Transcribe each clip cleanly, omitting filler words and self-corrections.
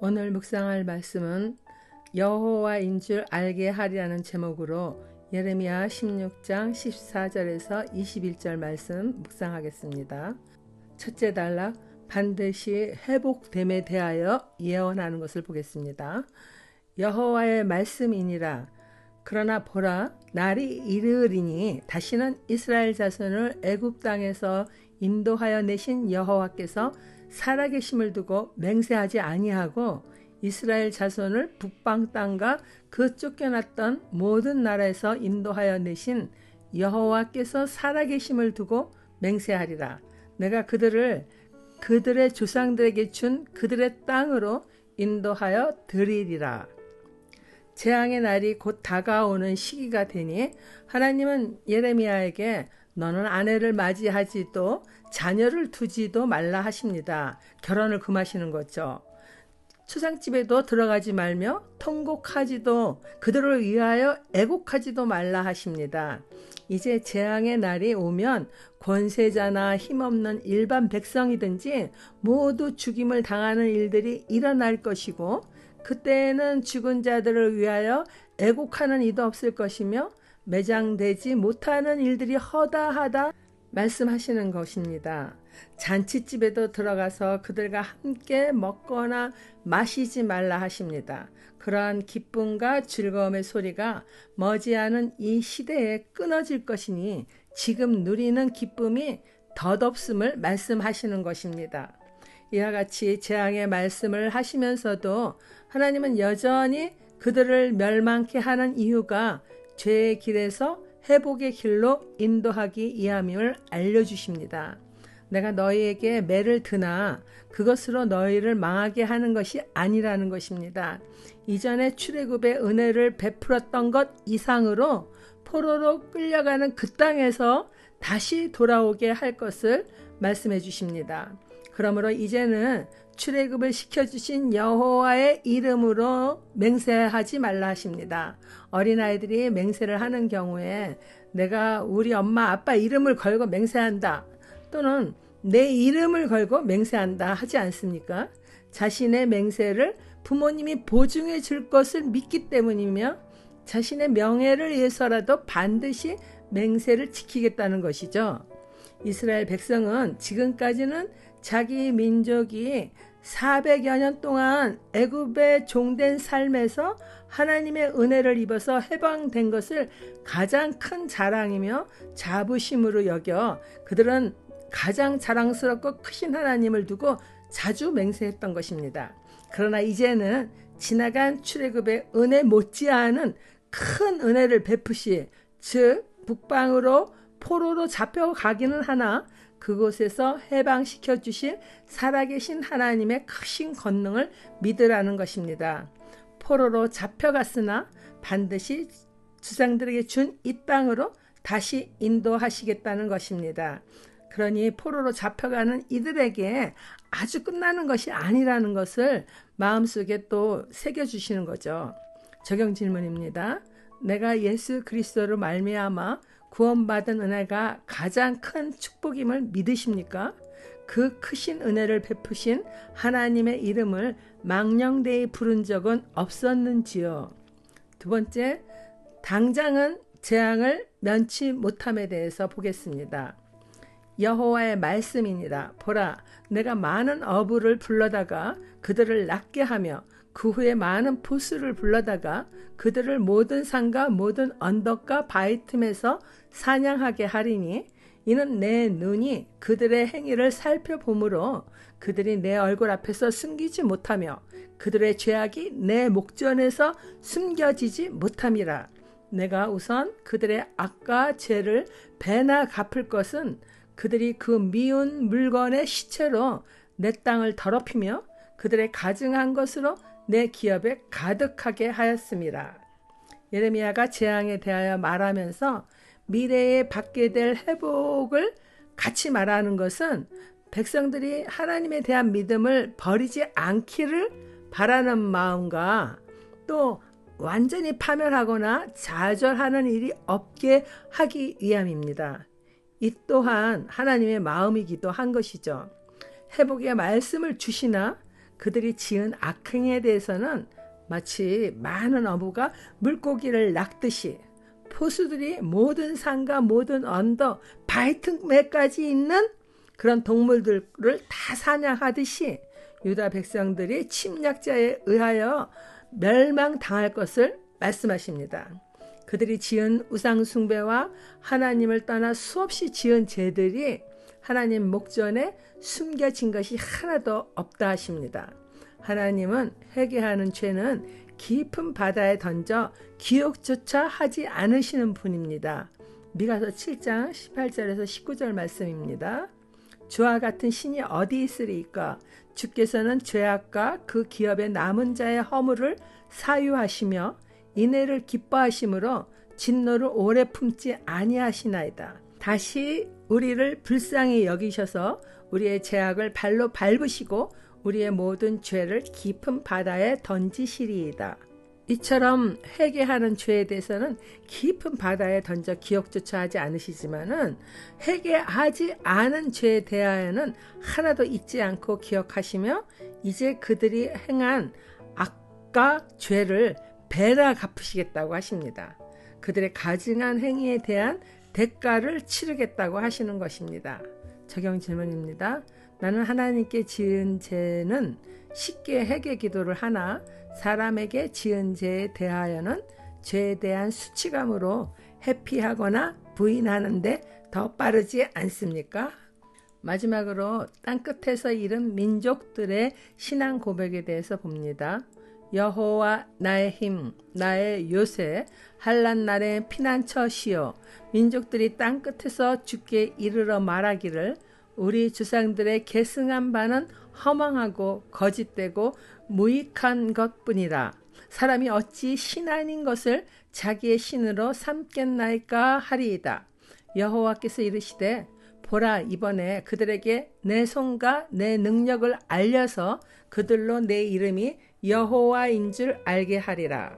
오늘 묵상할 말씀은 여호와인 줄 알게 하리라는 제목으로 예레미야 16장 14절에서 21절 말씀 묵상하겠습니다. 첫째 단락, 반드시 회복됨에 대하여 예언하는 것을 보겠습니다. 여호와의 말씀이니라. 그러나 보라, 날이 이르리니 다시는 이스라엘 자손을 애굽 땅에서 인도하여 내신 여호와께서 살아계심을 두고 맹세하지 아니하고 이스라엘 자손을 북방 땅과 그 쫓겨났던 모든 나라에서 인도하여 내신 여호와께서 살아계심을 두고 맹세하리라. 내가 그들을 그들의 조상들에게 준 그들의 땅으로 인도하여 드리리라. 재앙의 날이 곧 다가오는 시기가 되니 하나님은 예레미야에게 너는 아내를 맞이하지도 자녀를 두지도 말라 하십니다. 결혼을 금하시는 거죠. 추상집에도 들어가지 말며 통곡하지도 그들을 위하여 애곡하지도 말라 하십니다. 이제 재앙의 날이 오면 권세자나 힘없는 일반 백성이든지 모두 죽임을 당하는 일들이 일어날 것이고 그때에는 죽은 자들을 위하여 애곡하는 이도 없을 것이며 매장되지 못하는 일들이 허다하다 말씀하시는 것입니다. 잔치집에도 들어가서 그들과 함께 먹거나 마시지 말라 하십니다. 그러한 기쁨과 즐거움의 소리가 머지않은 이 시대에 끊어질 것이니 지금 누리는 기쁨이 덧없음을 말씀하시는 것입니다. 이와 같이 재앙의 말씀을 하시면서도 하나님은 여전히 그들을 멸망케 하는 이유가 죄의 길에서 회복의 길로 인도하기 위함임을 알려주십니다. 내가 너희에게 매를 드나 그것으로 너희를 망하게 하는 것이 아니라는 것입니다. 이전에 출애굽의 은혜를 베풀었던 것 이상으로 포로로 끌려가는 그 땅에서 다시 돌아오게 할 것을 말씀해 주십니다. 그러므로 이제는 출애굽을 시켜주신 여호와의 이름으로 맹세하지 말라 하십니다. 어린아이들이 맹세를 하는 경우에 내가 우리 엄마 아빠 이름을 걸고 맹세한다 또는 내 이름을 걸고 맹세한다 하지 않습니까? 자신의 맹세를 부모님이 보증해 줄 것을 믿기 때문이며 자신의 명예를 위해서라도 반드시 맹세를 지키겠다는 것이죠. 이스라엘 백성은 지금까지는 자기 민족이 400여 년 동안 애굽의 종된 삶에서 하나님의 은혜를 입어서 해방된 것을 가장 큰 자랑이며 자부심으로 여겨 그들은 가장 자랑스럽고 크신 하나님을 두고 자주 맹세했던 것입니다. 그러나 이제는 지나간 출애굽의 은혜 못지않은 큰 은혜를 베푸시, 즉 북방으로 포로로 잡혀가기는 하나 그곳에서 해방시켜 주실 살아계신 하나님의 크신 권능을 믿으라는 것입니다. 포로로 잡혀갔으나 반드시 주상들에게 준 이 땅으로 다시 인도하시겠다는 것입니다. 그러니 포로로 잡혀가는 이들에게 아주 끝나는 것이 아니라는 것을 마음속에 또 새겨주시는 거죠. 적용 질문입니다. 내가 예수 그리스도로 말미암아 구원받은 은혜가 가장 큰 축복임을 믿으십니까? 그 크신 은혜를 베푸신 하나님의 이름을 망령되이 부른 적은 없었는지요? 두 번째, 당장은 재앙을 면치 못함에 대해서 보겠습니다. 여호와의 말씀이니라. 보라, 내가 많은 어부를 불러다가 그들을 낫게 하며 그 후에 많은 포수를 불러다가 그들을 모든 산과 모든 언덕과 바위 틈에서 사냥하게 하리니 이는 내 눈이 그들의 행위를 살펴보므로 그들이 내 얼굴 앞에서 숨기지 못하며 그들의 죄악이 내 목전에서 숨겨지지 못함이라. 내가 우선 그들의 악과 죄를 배나 갚을 것은 그들이 그 미운 물건의 시체로 내 땅을 더럽히며 그들의 가증한 것으로 내 기업에 가득하게 하였습니다. 예레미야가 재앙에 대하여 말하면서 미래에 받게 될 회복을 같이 말하는 것은 백성들이 하나님에 대한 믿음을 버리지 않기를 바라는 마음과 또 완전히 파멸하거나 좌절하는 일이 없게 하기 위함입니다. 이 또한 하나님의 마음이기도 한 것이죠. 회복의 말씀을 주시나 그들이 지은 악행에 대해서는 마치 많은 어부가 물고기를 낚듯이 포수들이 모든 산과 모든 언덕, 바위틈에까지 있는 그런 동물들을 다 사냥하듯이 유다 백성들이 침략자에 의하여 멸망당할 것을 말씀하십니다. 그들이 지은 우상 숭배와 하나님을 떠나 수없이 지은 죄들이 하나님 목전에 숨겨진 것이 하나도 없다 하십니다. 하나님은 회개하는 죄는 깊은 바다에 던져 기억조차 하지 않으시는 분입니다. 미가서 7장 18절에서 19절 말씀입니다. 주와 같은 신이 어디 있으리까? 주께서는 죄악과 그 기업의 남은 자의 허물을 사유하시며 인애를 기뻐하심으로 진노를 오래 품지 아니하시나이다. 다시 우리를 불쌍히 여기셔서 우리의 죄악을 발로 밟으시고 우리의 모든 죄를 깊은 바다에 던지시리이다. 이처럼 회개하는 죄에 대해서는 깊은 바다에 던져 기억조차 하지 않으시지만은 회개하지 않은 죄에 대하여는 하나도 잊지 않고 기억하시며 이제 그들이 행한 악과 죄를 배라 갚으시겠다고 하십니다. 그들의 가증한 행위에 대한 대가를 치르겠다고 하시는 것입니다. 적용 질문입니다. 나는 하나님께 지은 죄는 쉽게 회개 기도를 하나 사람에게 지은 죄에 대하여는 죄에 대한 수치감으로 회피하거나 부인하는데 더 빠르지 않습니까? 마지막으로 땅끝에서 이른 민족들의 신앙 고백에 대해서 봅니다. 여호와 나의 힘, 나의 요새, 환난 날의 피난처시여. 민족들이 땅끝에서 주께 이르러 말하기를 우리 주상들의 계승한 바는 허망하고 거짓되고 무익한 것뿐이라. 사람이 어찌 신 아닌 것을 자기의 신으로 삼겠나이까 하리이다. 여호와께서 이르시되 보라, 이번에 그들에게 내 손과 내 능력을 알려서 그들로 내 이름이 여호와인 줄 알게 하리라.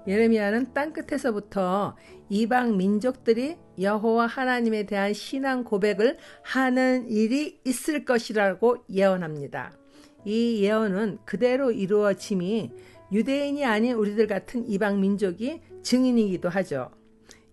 예레미야는 땅끝에서부터 이방 민족들이 여호와 하나님에 대한 신앙 고백을 하는 일이 있을 것이라고 예언합니다. 이 예언은 그대로 이루어짐이 유대인이 아닌 우리들 같은 이방 민족이 증인이기도 하죠.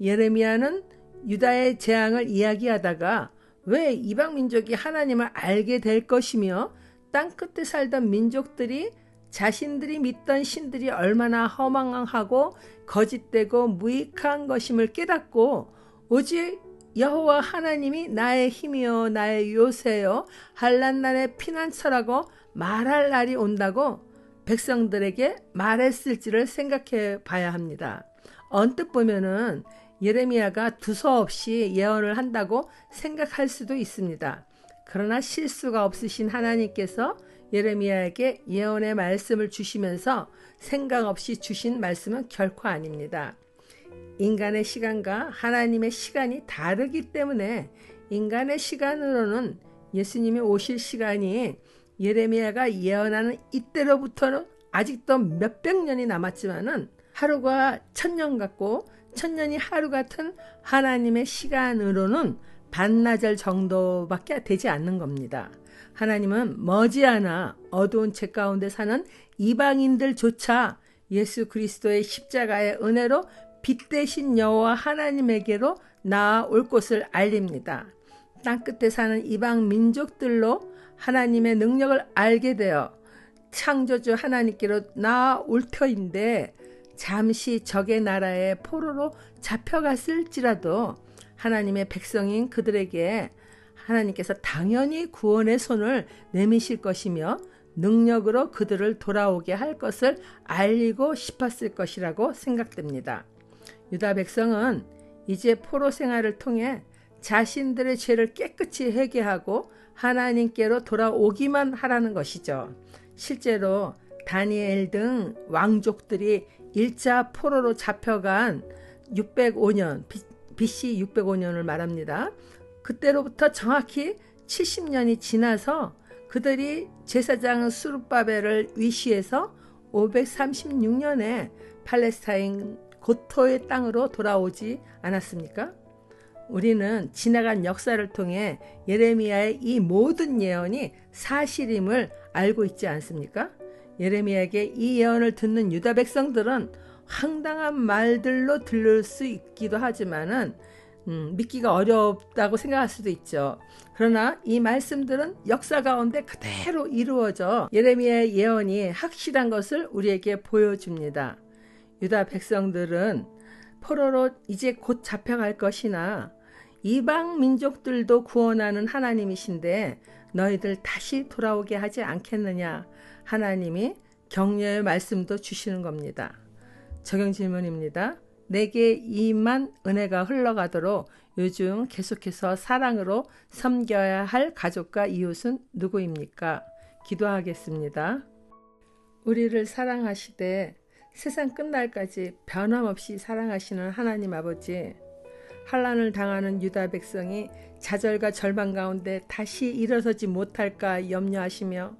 예레미야는 유다의 재앙을 이야기하다가 왜 이방 민족이 하나님을 알게 될 것이며 땅끝에 살던 민족들이 자신들이 믿던 신들이 얼마나 허망하고 거짓되고 무익한 것임을 깨닫고 오직 여호와 하나님이 나의 힘이요 나의 요새요 환난 날의 피난처라고 말할 날이 온다고 백성들에게 말했을지를 생각해 봐야 합니다. 언뜻 보면은 예레미야가 두서없이 예언을 한다고 생각할 수도 있습니다. 그러나 실수가 없으신 하나님께서 예레미야에게 예언의 말씀을 주시면서 생각 없이 주신 말씀은 결코 아닙니다. 인간의 시간과 하나님의 시간이 다르기 때문에 인간의 시간으로는 예수님이 오실 시간이 예레미야가 예언하는 이때로부터는 아직도 몇백 년이 남았지만은 하루가 천년 같고 천년이 하루 같은 하나님의 시간으로는 반나절 정도밖에 되지 않는 겁니다. 하나님은 머지않아 어두운 죄 가운데 사는 이방인들조차 예수 그리스도의 십자가의 은혜로 빛 대신 여호와 하나님에게로 나아올 것을 알립니다. 땅끝에 사는 이방 민족들로 하나님의 능력을 알게 되어 창조주 하나님께로 나아올 터인데 잠시 적의 나라의 포로로 잡혀갔을지라도 하나님의 백성인 그들에게 하나님께서 당연히 구원의 손을 내미실 것이며 능력으로 그들을 돌아오게 할 것을 알리고 싶었을 것이라고 생각됩니다. 유다 백성은 이제 포로 생활을 통해 자신들의 죄를 깨끗이 회개하고 하나님께로 돌아오기만 하라는 것이죠. 실제로 다니엘 등 왕족들이 1차 포로로 잡혀간 605년 BC 605년을 말합니다. 그때로부터 정확히 70년이 지나서 그들이 제사장 스룹바벨을 위시해서 536년에 팔레스타인 고토의 땅으로 돌아오지 않았습니까? 우리는 지나간 역사를 통해 예레미야의 이 모든 예언이 사실임을 알고 있지 않습니까? 예레미야에게 이 예언을 듣는 유다 백성들은 황당한 말들로 들릴 수 있기도 하지만은 믿기가 어렵다고 생각할 수도 있죠. 그러나 이 말씀들은 역사 가운데 그대로 이루어져 예레미야의 예언이 확실한 것을 우리에게 보여줍니다. 유다 백성들은 포로로 이제 곧 잡혀갈 것이나 이방 민족들도 구원하는 하나님이신데 너희들 다시 돌아오게 하지 않겠느냐, 하나님이 격려의 말씀도 주시는 겁니다. 적용 질문입니다. 내게 임한 은혜가 흘러가도록 요즘 계속해서 사랑으로 섬겨야 할 가족과 이웃은 누구입니까? 기도하겠습니다. 우리를 사랑하시되 세상 끝날까지 변함없이 사랑하시는 하나님 아버지, 환난을 당하는 유다 백성이 좌절과 절망 가운데 다시 일어서지 못할까 염려하시며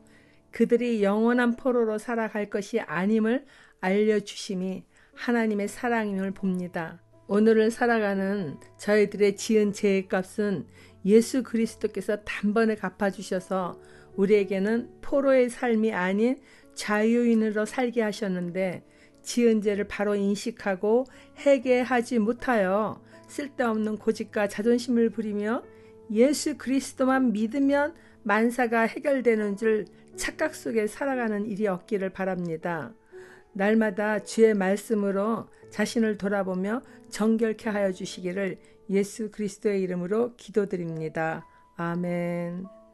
그들이 영원한 포로로 살아갈 것이 아님을 알려주심이 하나님의 사랑임을 봅니다. 오늘을 살아가는 저희들의 지은 죄값은 예수 그리스도께서 단번에 갚아주셔서 우리에게는 포로의 삶이 아닌 자유인으로 살게 하셨는데 지은 죄를 바로 인식하고 회개하지 못하여 쓸데없는 고집과 자존심을 부리며 예수 그리스도만 믿으면 만사가 해결되는 줄 착각 속에 살아가는 일이 없기를 바랍니다. 날마다 주의 말씀으로 자신을 돌아보며 정결케 하여 주시기를 예수 그리스도의 이름으로 기도드립니다. 아멘.